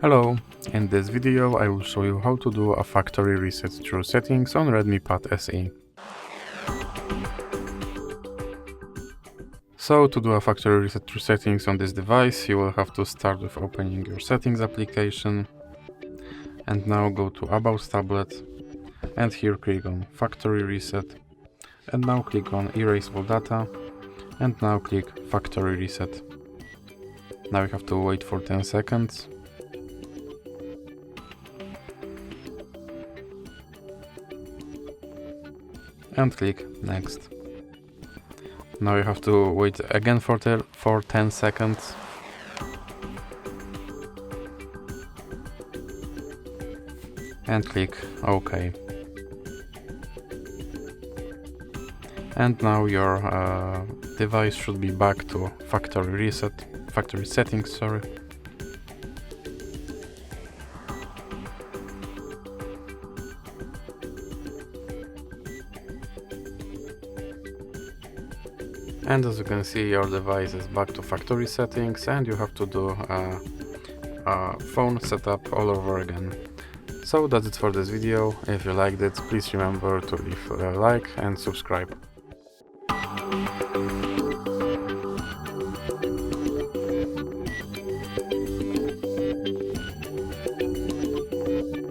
Hello, in this video I will show you how to do a factory reset through settings on Redmi Pad SE. So to do a factory reset through settings on this device, you will have to start with opening your settings application and now go to About tablet and here click on factory reset and now click on erase all data and now click factory reset. Now you have to wait for 10 seconds. And click next. Now you have to wait again for 10 seconds. And click OK. And now your device should be back to factory settings, sorry. And as you can see, your device is back to factory settings and you have to do a phone setup all over again. So that's it for this video. If you liked it, please remember to leave a like and subscribe.